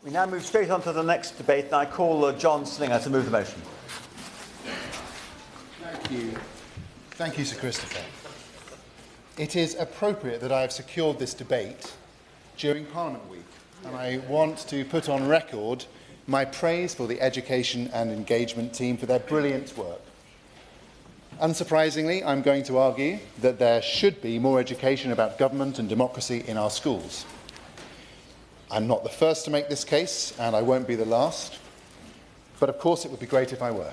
We now move straight on to the next debate, and I call John Slinger to move the motion. Thank you. Thank you, Sir Christopher. It is appropriate that I have secured this debate during Parliament Week, and I want to put on record my praise for the Education and Engagement team for their brilliant work. Unsurprisingly, I'm going to argue that there should be more education about government and democracy in our schools. I'm not the first to make this case, and I won't be the last, but of course it would be great if I were.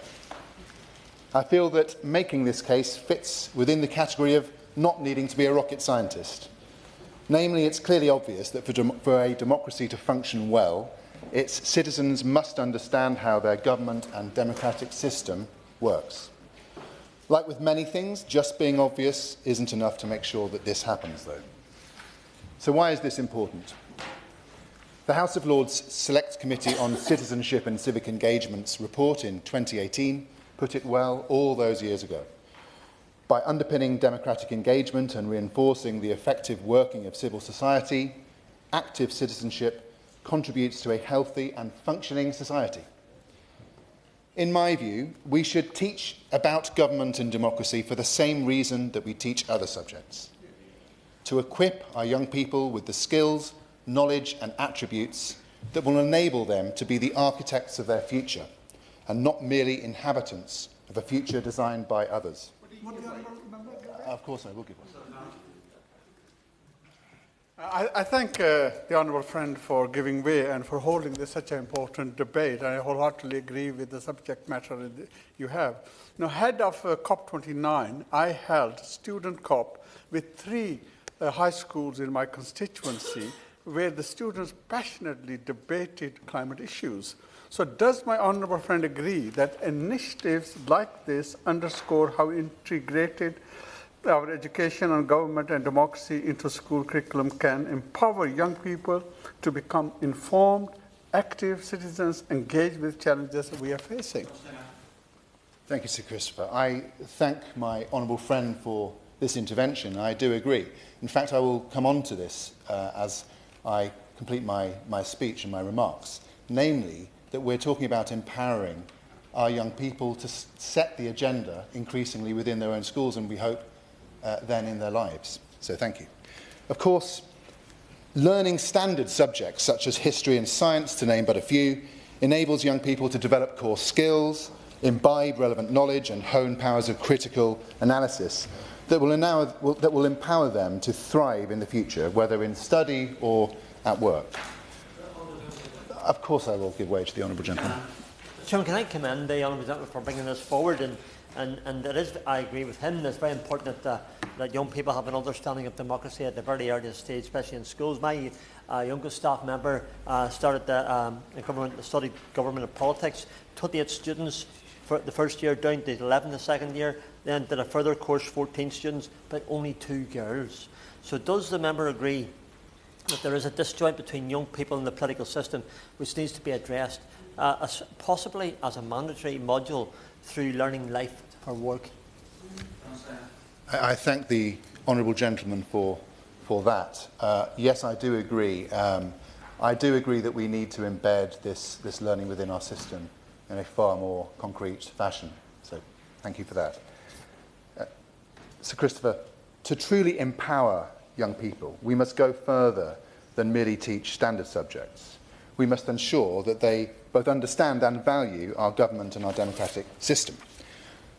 I feel that making this case fits within the category of not needing to be a rocket scientist. Namely, it's clearly obvious that for a democracy to function well, its citizens must understand how their government and democratic system works. Like with many things, just being obvious isn't enough to make sure that this happens, though. So why is this important? The House of Lords Select Committee on Citizenship and Civic Engagement's report in 2018 put it well all those years ago. By underpinning democratic engagement and reinforcing the effective working of civil society, active citizenship contributes to a healthy and functioning society. In my view, we should teach about government and democracy for the same reason that we teach other subjects: to equip our young people with the skills, knowledge and attributes that will enable them to be the architects of their future and not merely inhabitants of a future designed by others. Of course I will give one. I thank the honourable friend for giving way and for holding this such an important debate. I wholeheartedly agree with the subject matter you have. Now, head of COP29, I held student COP with 3 high schools in my constituency where the students passionately debated climate issues. So does my honourable friend agree that initiatives like this underscore how integrated our education on government and democracy into school curriculum can empower young people to become informed, active citizens engaged with challenges that we are facing? Thank you, Sir Christopher. I thank my honourable friend for this intervention. I do agree. In fact, I will come on to this as I complete my speech and my remarks, namely that we're talking about empowering our young people to set the agenda increasingly within their own schools, and we hope then in their lives. So thank you. Of course, learning standard subjects such as history and science, to name but a few, enables young people to develop core skills, imbibe relevant knowledge and hone powers of critical analysis that will empower them to thrive in the future, whether in study or at work. Of course I will give way to the honourable gentleman. Chairman, can I commend the honourable gentleman for bringing this forward? And it is, I agree with him, it's very important that young people have an understanding of democracy at the very earliest stage, especially in schools. My youngest staff member studied government and politics, 28 students for the first year, down to 11 the second year, then did a further course, 14 students, but only 2 girls. So does the member agree that there is a disjoint between young people and the political system which needs to be addressed, possibly as a mandatory module through learning life for work? I thank the honourable gentleman for that. Yes, I do agree. I do agree that we need to embed this learning within our system in a far more concrete fashion. So thank you for that. Sir Christopher, to truly empower young people, we must go further than merely teach standard subjects. We must ensure that they both understand and value our government and our democratic system.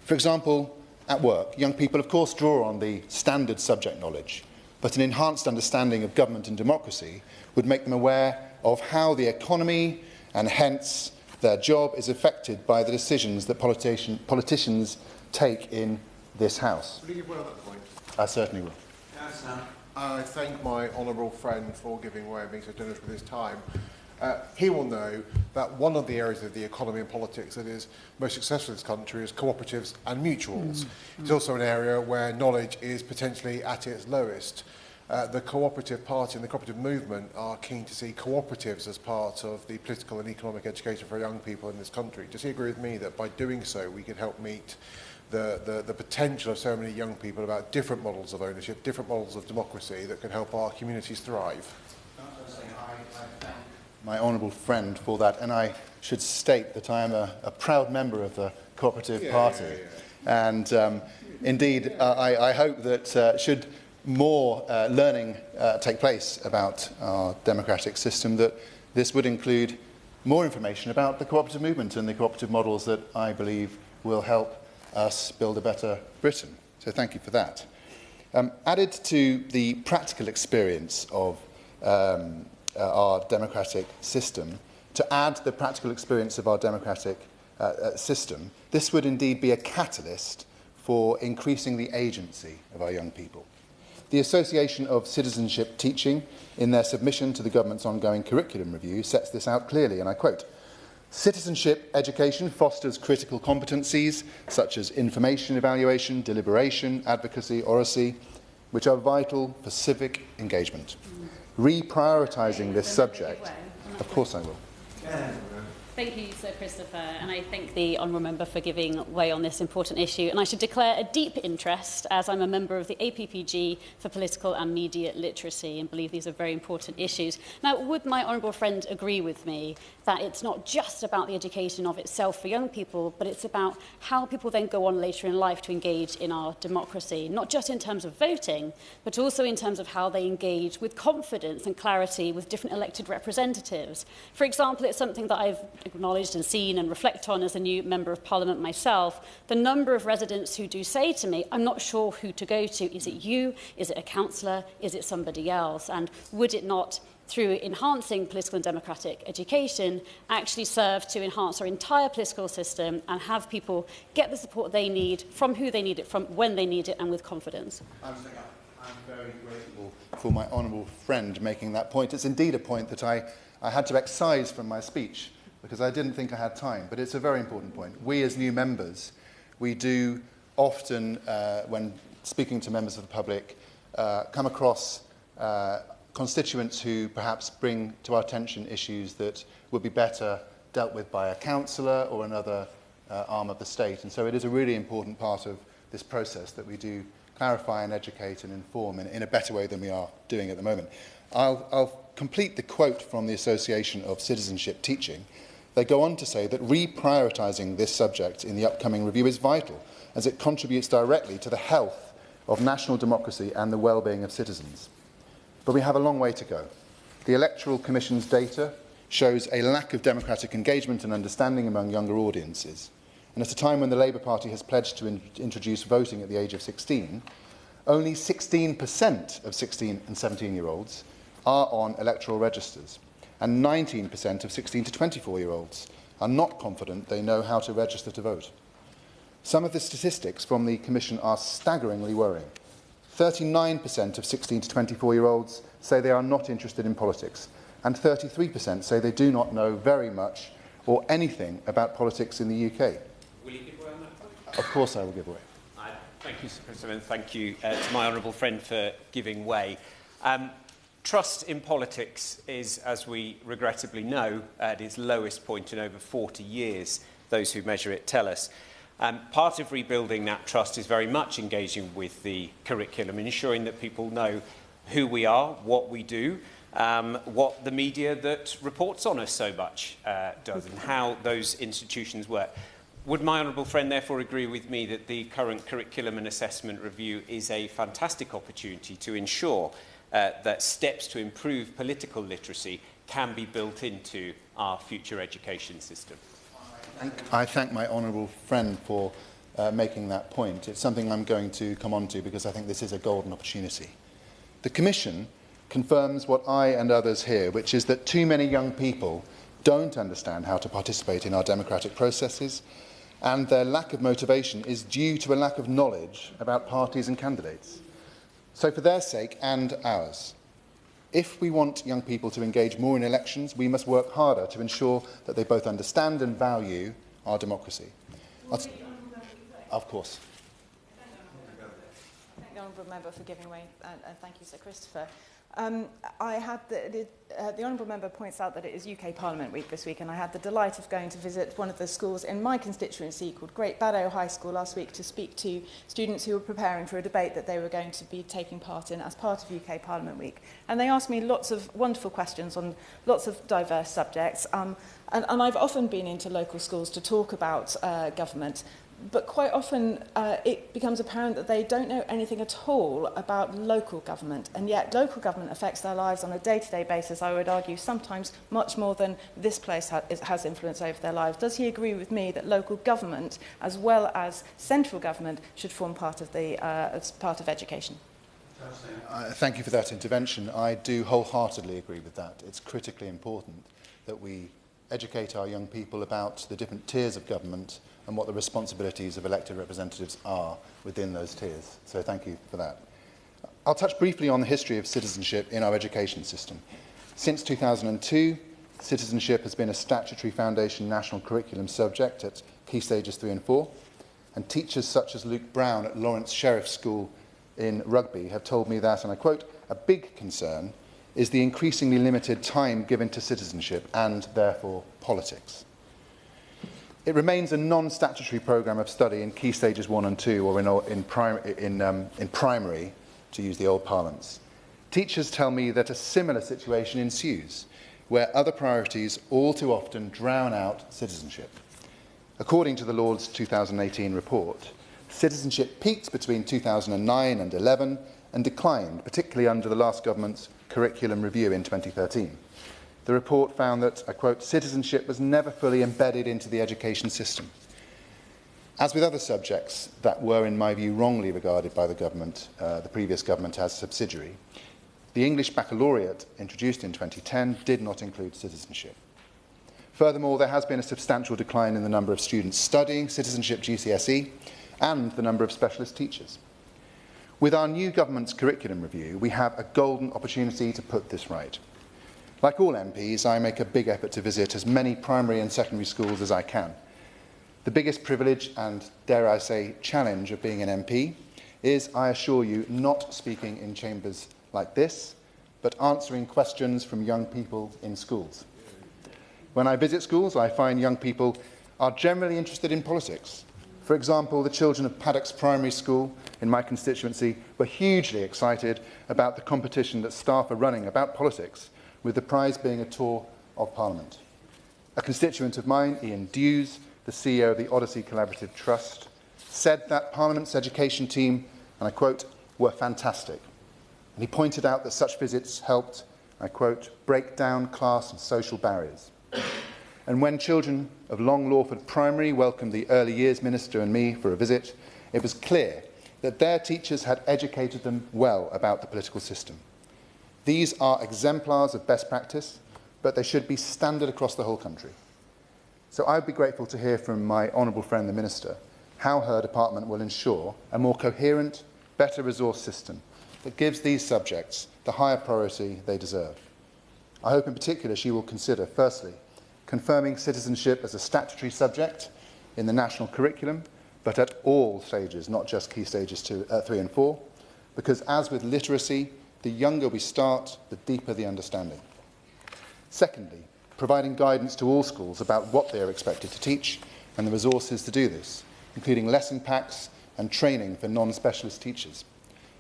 For example, at work, young people of course draw on the standard subject knowledge, but an enhanced understanding of government and democracy would make them aware of how the economy and hence their job is affected by the decisions that politicians take in this House. Will you give way on that point? I certainly will. Yes, I thank my honourable friend for giving way and being so generous with his time. He will know that one of the areas of the economy and politics that is most successful in this country is cooperatives and mutuals. It's also an area where knowledge is potentially at its lowest. The cooperative party and the cooperative movement are keen to see cooperatives as part of the political and economic education for young people in this country. Does he agree with me that by doing so we can help meet the potential of so many young people about different models of ownership, different models of democracy that can help our communities thrive? my honourable friend for that, and I should state that I am a proud member of the Cooperative Party. And indeed, I hope that should more learning take place about our democratic system, that this would include more information about the cooperative movement and the cooperative models that I believe will help us build a better Britain. So thank you for that. Added to the practical experience of our democratic system, to add the practical experience of our democratic system, this would indeed be a catalyst for increasing the agency of our young people. The Association of Citizenship Teaching, in their submission to the government's ongoing curriculum review, sets this out clearly, and I quote, "Citizenship education fosters critical competencies such as information evaluation, deliberation, advocacy, oracy, which are vital for civic engagement. Reprioritising this subject..." Of course I will. Thank you, Sir Christopher, and I thank the honourable member for giving way on this important issue. And I should declare a deep interest, as I'm a member of the APPG for Political and Media Literacy, and believe these are very important issues. Now, would my honourable friend agree with me that it's not just about the education of itself for young people, but it's about how people then go on later in life to engage in our democracy, not just in terms of voting, but also in terms of how they engage with confidence and clarity with different elected representatives. For example, it's something that I've acknowledged and seen and reflect on as a new Member of Parliament myself, the number of residents who do say to me, "I'm not sure who to go to. Is it you? Is it a councillor? Is it somebody else?" And would it not, through enhancing political and democratic education, actually serve to enhance our entire political system and have people get the support they need, from who they need it, from when they need it, and with confidence? I'm very grateful for my honourable friend making that point. It's indeed a point that I had to excise from my speech, because I didn't think I had time, but it's a very important point. We as new members, we do often, when speaking to members of the public, come across constituents who perhaps bring to our attention issues that would be better dealt with by a councillor or another arm of the state. And so it is a really important part of this process that we do clarify and educate and inform in a better way than we are doing at the moment. I'll complete the quote from the Association of Citizenship Teaching. They go on to say that reprioritising this subject in the upcoming review is vital, as it contributes directly to the health of national democracy and the well-being of citizens. But we have a long way to go. The Electoral Commission's data shows a lack of democratic engagement and understanding among younger audiences. And at a time when the Labour Party has pledged to introduce voting at the age of 16, only 16% of 16 and 17-year-olds are on electoral registers, and 19% of 16 to 24-year-olds are not confident they know how to register to vote. Some of the statistics from the Commission are staggeringly worrying. 39% of 16 to 24-year-olds say they are not interested in politics, and 33% say they do not know very much or anything about politics in the UK. Will you give way on that point? Of course I will give way. Thank you, Sir Christopher, and thank you to my honourable friend for giving way. Trust in politics is, as we regrettably know, at its lowest point in over 40 years, those who measure it tell us. Part of rebuilding that trust is very much engaging with the curriculum and ensuring that people know who we are, what we do, what the media that reports on us so much does, and how those institutions work. Would my honourable friend therefore agree with me that the current curriculum and assessment review is a fantastic opportunity to ensure that steps to improve political literacy can be built into our future education system? I thank my honourable friend for making that point. It's something I'm going to come on to because I think this is a golden opportunity. The Commission confirms what I and others hear, which is that too many young people don't understand how to participate in our democratic processes, and their lack of motivation is due to a lack of knowledge about parties and candidates. So for their sake and ours, if we want young people to engage more in elections, we must work harder to ensure that they both understand and value our democracy. Of course. Thank the honourable member for giving way, and thank you, Sir Christopher. I had the Honourable Member points out that it is UK Parliament Week this week, and I had the delight of going to visit one of the schools in my constituency called Great Baddow High School last week to speak to students who were preparing for a debate that they were going to be taking part in as part of UK Parliament Week. And they asked me lots of wonderful questions on lots of diverse subjects. And I've often been into local schools to talk about government, but quite often it becomes apparent that they don't know anything at all about local government, and yet local government affects their lives on a day-to-day basis, I would argue, sometimes much more than this place has influence over their lives. Does he agree with me that local government, as well as central government, should form part of, as part of education? Thank you for that intervention. I do wholeheartedly agree with that. It's critically important that we educate our young people about the different tiers of government and what the responsibilities of elected representatives are within those tiers. So thank you for that. I'll touch briefly on the history of citizenship in our education system. Since 2002, citizenship has been a statutory foundation national curriculum subject at Key Stages 3 and 4, and teachers such as Luke Brown at Lawrence Sheriff School in Rugby have told me that, and I quote, "A big concern is the increasingly limited time given to citizenship and, therefore, politics." It remains a non-statutory programme of study in Key Stages 1 and 2, or in primary, to use the old parlance. Teachers tell me that a similar situation ensues, where other priorities all too often drown out citizenship. According to the Lord's 2018 report, citizenship peaked between 2009 and 11 and declined, particularly under the last government's curriculum review in 2013. The report found that, I quote, "citizenship was never fully embedded into the education system." As with other subjects that were, in my view, wrongly regarded by the government, the previous government as subsidiary, the English Baccalaureate, introduced in 2010, did not include citizenship. Furthermore, there has been a substantial decline in the number of students studying citizenship GCSE and the number of specialist teachers. With our new government's curriculum review, we have a golden opportunity to put this right. Like all MPs, I make a big effort to visit as many primary and secondary schools as I can. The biggest privilege and, dare I say, challenge of being an MP is, I assure you, not speaking in chambers like this, but answering questions from young people in schools. When I visit schools, I find young people are generally interested in politics. For example, the children of Paddocks Primary School in my constituency were hugely excited about the competition that staff are running about politics, with the prize being a tour of Parliament. A constituent of mine, Ian Dews, the CEO of the Odyssey Collaborative Trust, said that Parliament's education team, and I quote, "were fantastic." And he pointed out that such visits helped, I quote, "break down class and social barriers." And when children of Long Lawford Primary welcomed the early years minister and me for a visit, it was clear that their teachers had educated them well about the political system. These are exemplars of best practice, but they should be standard across the whole country. So I would be grateful to hear from my honourable friend, the Minister, how her department will ensure a more coherent, better resource system that gives these subjects the higher priority they deserve. I hope in particular she will consider, firstly, confirming citizenship as a statutory subject in the national curriculum, but at all stages, not just Key Stages 3 and 4, because as with literacy, the younger we start, the deeper the understanding. Secondly, providing guidance to all schools about what they are expected to teach and the resources to do this, including lesson packs and training for non-specialist teachers.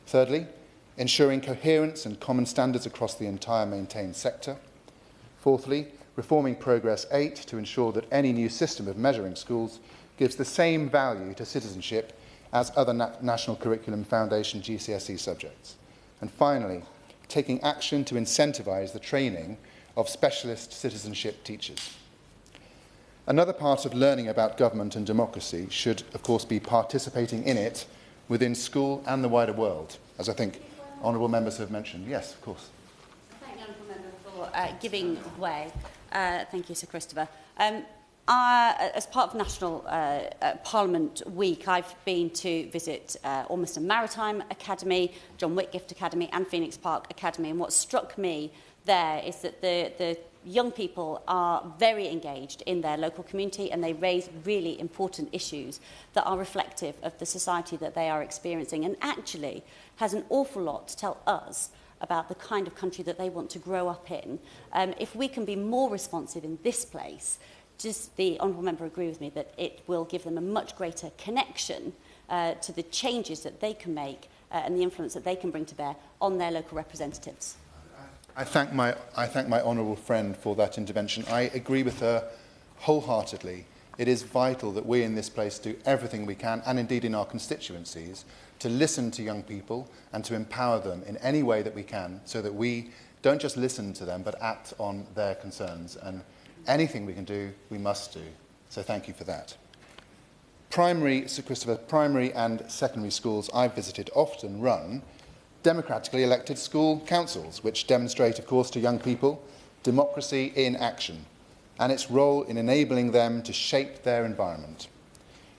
Thirdly, ensuring coherence and common standards across the entire maintained sector. Fourthly, reforming Progress 8 to ensure that any new system of measuring schools gives the same value to citizenship as other National Curriculum Foundation GCSE subjects. And finally, taking action to incentivise the training of specialist citizenship teachers. Another part of learning about government and democracy should, of course, be participating in it within school and the wider world, as I think honourable members have mentioned. Yes, of course. Thank the honourable member for giving way. Thank you, Sir Christopher. As part of National Parliament Week, I've been to visit Ormiston Maritime Academy, John Whitgift Academy and Phoenix Park Academy, and what struck me there is that the young people are very engaged in their local community and they raise really important issues that are reflective of the society that they are experiencing and actually has an awful lot to tell us about the kind of country that they want to grow up in, if we can be more responsive in this place, does the honourable member agree with me that it will give them a much greater connection to the changes that they can make and the influence that they can bring to bear on their local representatives? I thank my honourable friend for that intervention. I agree with her wholeheartedly. It is vital that we in this place do everything we can, and indeed in our constituencies, to listen to young people and to empower them in any way that we can, so that we don't just listen to them but act on their concerns. And anything we can do, we must do. So thank you for that. Sir Christopher, primary and secondary schools I've visited often run democratically elected school councils, which demonstrate, of course, to young people democracy in action and its role in enabling them to shape their environment.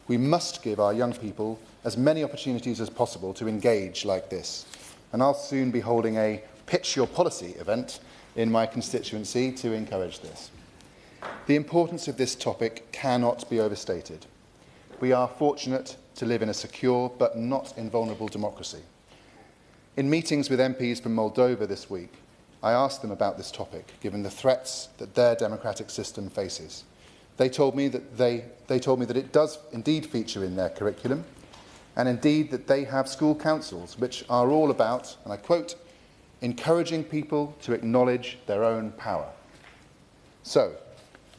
We must give our young people as many opportunities as possible to engage like this. And I'll soon be holding a Pitch Your Policy event in my constituency to encourage this. The importance of this topic cannot be overstated. We are fortunate to live in a secure but not invulnerable democracy. In meetings with MPs from Moldova this week, I asked them about this topic, given the threats that their democratic system faces. They told me that it does indeed feature in their curriculum, and indeed that they have school councils which are all about, and I quote, encouraging people to acknowledge their own power. So,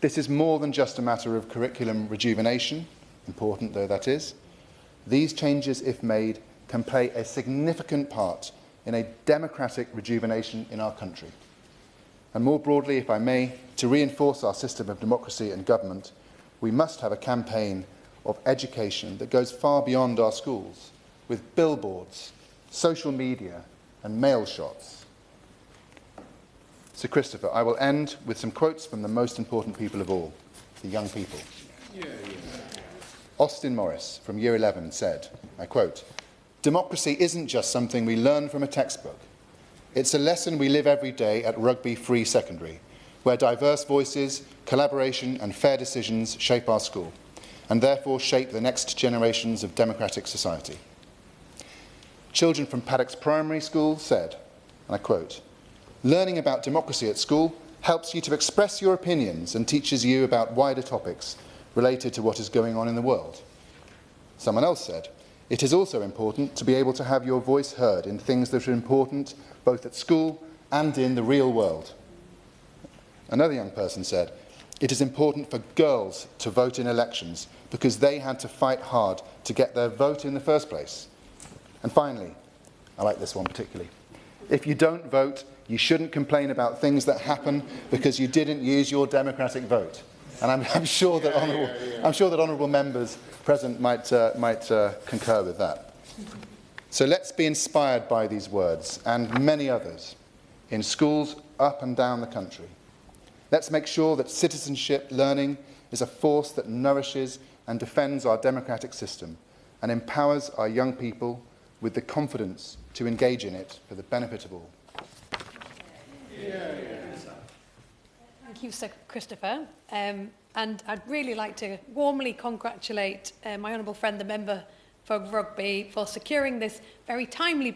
this is more than just a matter of curriculum rejuvenation, important though that is. These changes, if made, can play a significant part in a democratic rejuvenation in our country. And more broadly, if I may, to reinforce our system of democracy and government, we must have a campaign of education that goes far beyond our schools, with billboards, social media, and mail shots. Sir Christopher, I will end with some quotes from the most important people of all, the young people. Austin Morris, from Year 11, said, I quote, "Democracy isn't just something we learn from a textbook. It's a lesson we live every day at Rugby Free Secondary, where diverse voices, collaboration and fair decisions shape our school, and therefore shape the next generations of democratic society." Children from Paddocks Primary School said, and I quote, "Learning about democracy at school helps you to express your opinions and teaches you about wider topics related to what is going on in the world." Someone else said, "It is also important to be able to have your voice heard in things that are important both at school and in the real world." Another young person said, "It is important for girls to vote in elections because they had to fight hard to get their vote in the first place." And finally, I like this one particularly, "If you don't vote, you shouldn't complain about things that happen because you didn't use your democratic vote." And I'm sure that honourable members present might concur with that. So let's be inspired by these words and many others in schools up and down the country. Let's make sure that citizenship learning is a force that nourishes and defends our democratic system and empowers our young people with the confidence to engage in it for the benefit of all. Thank you, Sir Christopher. And I'd really like to warmly congratulate my honourable friend, the member for Rugby, for securing this very timely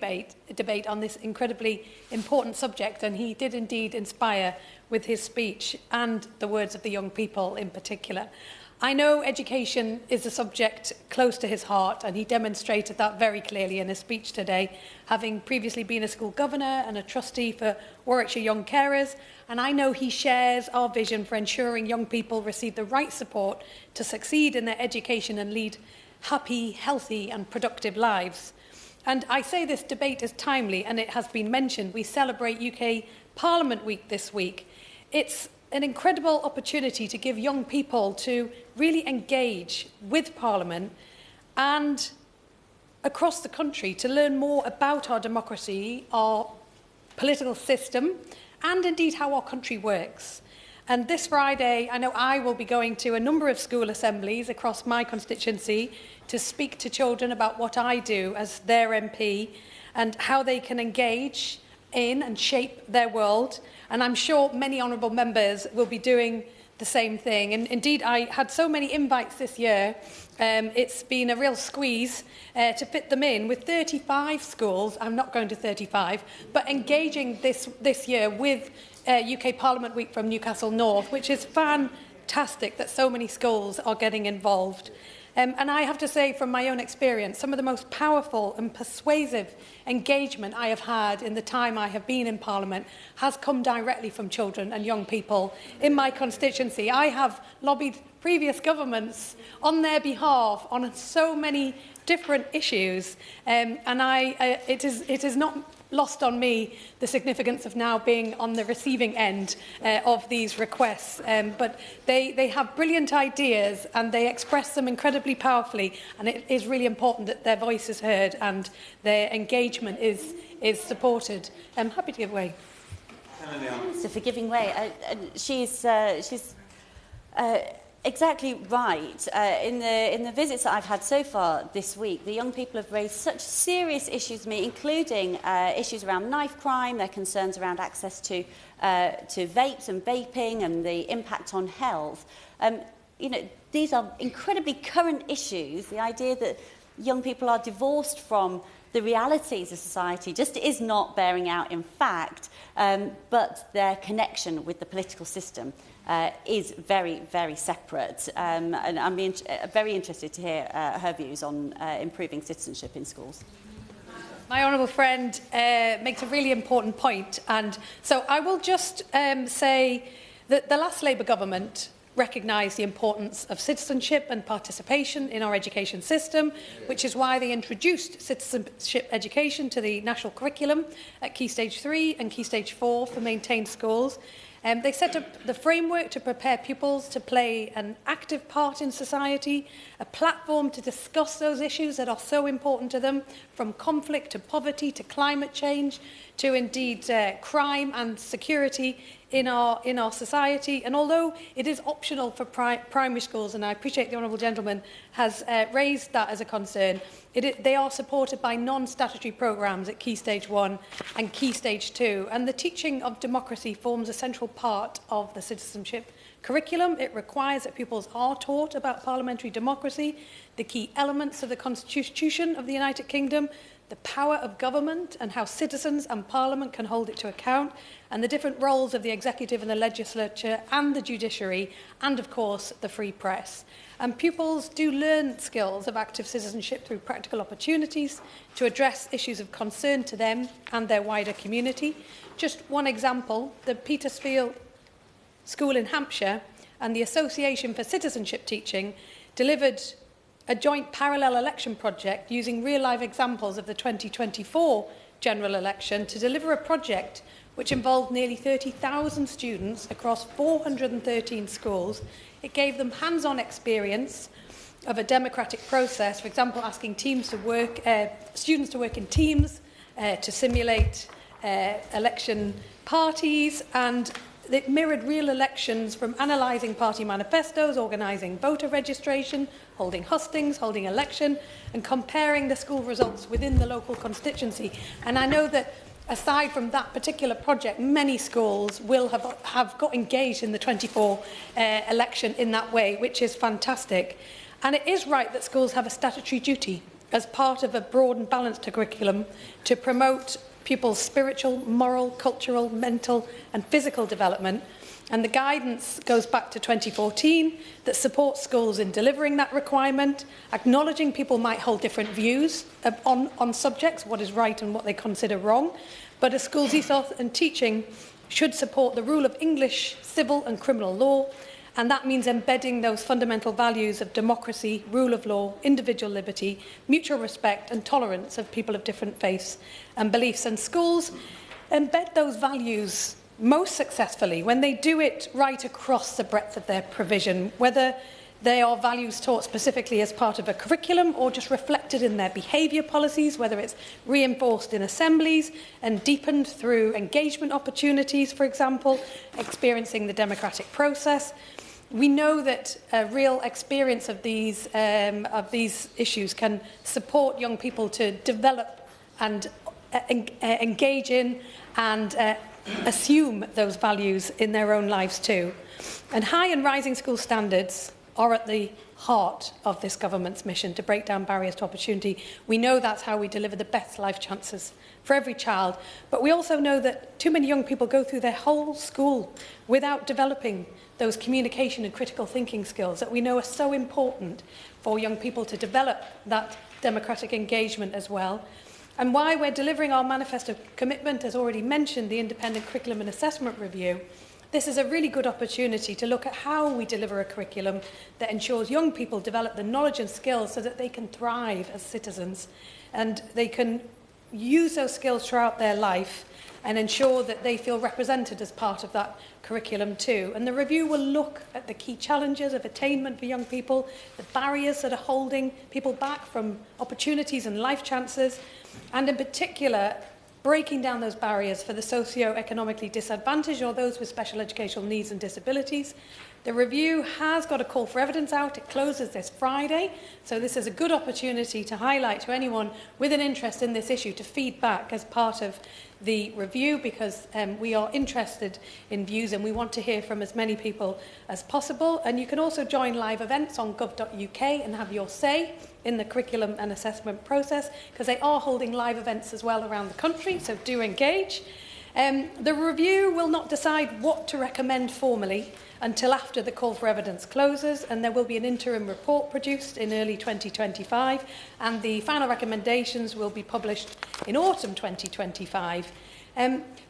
debate on this incredibly important subject. And he did indeed inspire with his speech and the words of the young people in particular. I know education is a subject close to his heart, and he demonstrated that very clearly in his speech today, having previously been a school governor and a trustee for Warwickshire Young Carers. And I know he shares our vision for ensuring young people receive the right support to succeed in their education and lead happy, healthy and productive lives. And I say this debate is timely, and it has been mentioned. We celebrate UK Parliament Week this week. It's an incredible opportunity to give young people to really engage with Parliament and across the country to learn more about our democracy, our political system, and indeed how our country works. And this Friday, I know I will be going to a number of school assemblies across my constituency to speak to children about what I do as their MP and how they can engage in and shape their world. And I'm sure many honourable members will be doing the same thing. And indeed, I had so many invites this year. It's been a real squeeze to fit them in. With 35 schools, I'm not going to 35, but engaging this year with UK Parliament Week from Newcastle North, which is fantastic that so many schools are getting involved. And I have to say, from my own experience, some of the most powerful and persuasive engagement I have had in the time I have been in Parliament has come directly from children and young people in my constituency. I have lobbied previous governments on their behalf on so many different issues, and it is not lost on me the significance of now being on the receiving end of these requests. But they have brilliant ideas and they express them incredibly powerfully, and it is really important that their voice is heard and their engagement is supported. I'm happy to give way. So for giving way, she's exactly right. In the visits that I've had so far this week, the young people have raised such serious issues with me, including issues around knife crime, their concerns around access to vapes and vaping and the impact on health. You know, these are incredibly current issues. The idea that young people are divorced from the realities of society just is not bearing out in fact, but their connection with the political system is very, very separate. And I'm very interested to hear her views on improving citizenship in schools. My honourable friend makes a really important point. And so I will just say that the last Labour government recognised the importance of citizenship and participation in our education system, which is why they introduced citizenship education to the national curriculum at Key Stage 3 and Key Stage 4 for maintained schools. They set up the framework to prepare pupils to play an active part in society, a platform to discuss those issues that are so important to them, from conflict to poverty to climate change to indeed crime and security in our society. And although it is optional for primary schools, and I appreciate the honourable gentleman has raised that as a concern, they are supported by non-statutory programmes at Key Stage 1 and Key Stage 2. And the teaching of democracy forms a central part of the citizenship curriculum. It requires that pupils are taught about parliamentary democracy, the key elements of the Constitution of the United Kingdom, the power of government and how citizens and Parliament can hold it to account, and the different roles of the executive and the legislature and the judiciary, and of course the free press. And pupils do learn skills of active citizenship through practical opportunities to address issues of concern to them and their wider community. Just one example, the Petersfield School in Hampshire and the Association for Citizenship Teaching delivered a joint parallel election project using real-life examples of the 2024 general election to deliver a project which involved nearly 30,000 students across 413 schools. It gave them hands-on experience of a democratic process, for example, asking students to work in teams to simulate election parties, and it mirrored real elections, from analysing party manifestos, organising voter registration, holding hustings, holding election, and comparing the school results within the local constituency. And I know that aside from that particular project, many schools will have got engaged in the 24 election in that way, which is fantastic. And it is right that schools have a statutory duty as part of a broad and balanced curriculum to promote pupils' spiritual, moral, cultural, mental and physical development. And the guidance goes back to 2014 that supports schools in delivering that requirement, acknowledging people might hold different views on subjects, what is right and what they consider wrong. But a school's ethos and teaching should support the rule of English, civil and criminal law, and that means embedding those fundamental values of democracy, rule of law, individual liberty, mutual respect and tolerance of people of different faiths and beliefs. And schools embed those values most successfully when they do it right across the breadth of their provision, whether they are values taught specifically as part of a curriculum or just reflected in their behaviour policies, whether it's reinforced in assemblies and deepened through engagement opportunities, for example, experiencing the democratic process. We know that a real experience of these issues can support young people to develop and engage in and assume those values in their own lives too. And high and rising school standards are at the heart of this government's mission to break down barriers to opportunity. We know that's how we deliver the best life chances for every child, but we also know that too many young people go through their whole school without developing those communication and critical thinking skills that we know are so important for young people to develop that democratic engagement as well. And why we're delivering our manifesto commitment, as already mentioned, the Independent Curriculum and Assessment Review. This is a really good opportunity to look at how we deliver a curriculum that ensures young people develop the knowledge and skills so that they can thrive as citizens and they can use those skills throughout their life and ensure that they feel represented as part of that curriculum too. And the review will look at the key challenges of attainment for young people, the barriers that are holding people back from opportunities and life chances, and in particular, breaking down those barriers for the socio-economically disadvantaged or those with special educational needs and disabilities. The review has got a call for evidence out. It closes this Friday, so this is a good opportunity to highlight to anyone with an interest in this issue to feed back as part of the review, because we are interested in views and we want to hear from as many people as possible. And you can also join live events on gov.uk and have your say in the curriculum and assessment process, because they are holding live events as well around the country, so do engage. The review will not decide what to recommend formally until after the call for evidence closes, and there will be an interim report produced in early 2025, and the final recommendations will be published in autumn 2025.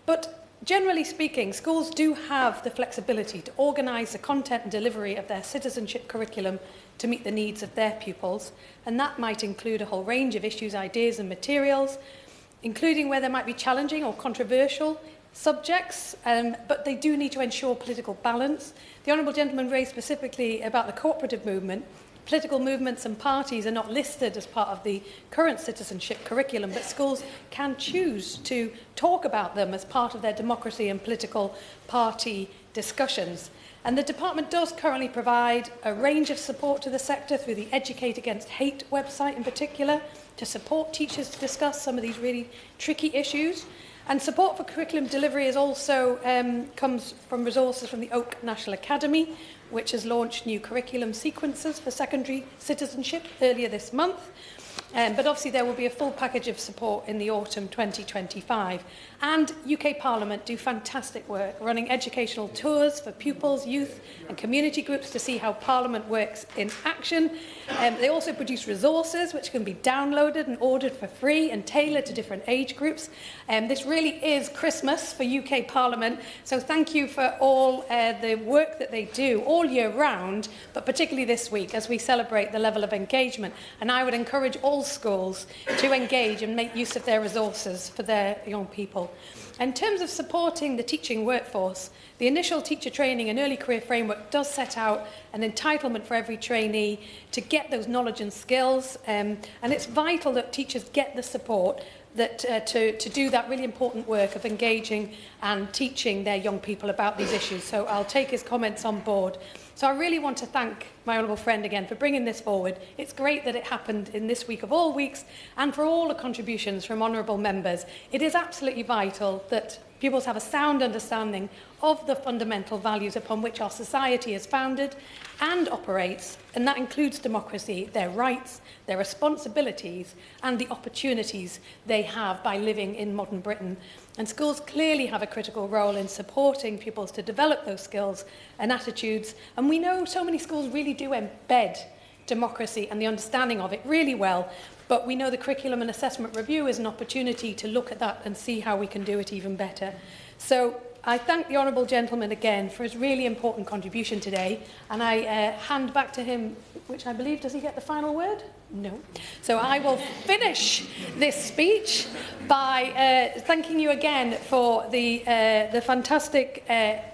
But generally speaking, schools do have the flexibility to organise the content and delivery of their citizenship curriculum to meet the needs of their pupils, and that might include a whole range of issues, ideas and materials, including where there might be challenging or controversial subjects, but they do need to ensure political balance. The Honourable Gentleman raised specifically about the cooperative movement. Political movements and parties are not listed as part of the current citizenship curriculum, but schools can choose to talk about them as part of their democracy and political party discussions. And the department does currently provide a range of support to the sector through the Educate Against Hate website in particular, to support teachers to discuss some of these really tricky issues. And support for curriculum delivery is also comes from resources from the HoC National Academy, which has launched new curriculum sequences for secondary citizenship earlier this month. But obviously there will be a full package of support in the autumn 2025. And UK Parliament do fantastic work running educational tours for pupils, youth and community groups to see how Parliament works in action. They also produce resources which can be downloaded and ordered for free and tailored to different age groups. This really is Christmas for UK Parliament, so thank you for all the work that they do all year round, but particularly this week as we celebrate the level of engagement. And I would encourage all schools to engage and make use of their resources for their young people. In terms of supporting the teaching workforce, the initial teacher training and early career framework does set out an entitlement for every trainee to get those knowledge and skills, and it's vital that teachers get the support that, to do that really important work of engaging and teaching their young people about these issues. So I'll take his comments on board. So I really want to thank my honourable friend again for bringing this forward. It's great that it happened in this week of all weeks, and for all the contributions from honourable members. It is absolutely vital that pupils have a sound understanding of the fundamental values upon which our society is founded and operates, and that includes democracy, their rights, their responsibilities and the opportunities they have by living in modern Britain. And schools clearly have a critical role in supporting pupils to develop those skills and attitudes, and we know so many schools really do embed democracy and the understanding of it really well, but we know the Curriculum and Assessment Review is an opportunity to look at that and see how we can do it even better. So I thank the Honourable Gentleman again for his really important contribution today, and I hand back to him, which I believe, does he get the final word? No. So I will finish this speech by thanking you again for the fantastic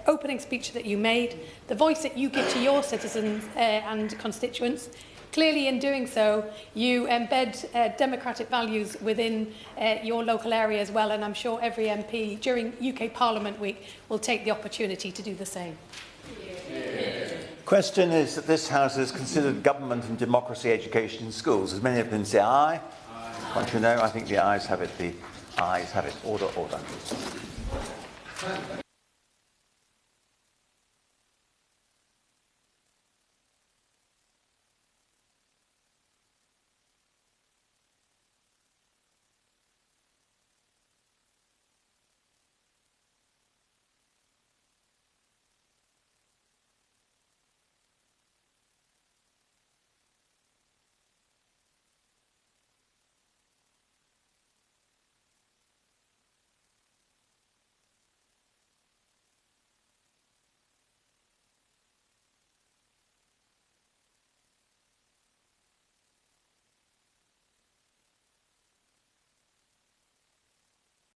opening speech that you made, the voice that you give to your citizens and constituents. Clearly, in doing so, you embed democratic values within your local area as well, and I'm sure every MP during UK Parliament Week will take the opportunity to do the same. Question is that this House has considered government and democracy education in schools. As many of them say aye? Aye. Want to know? I think the ayes have it. The ayes have it. Order, order. Thank you.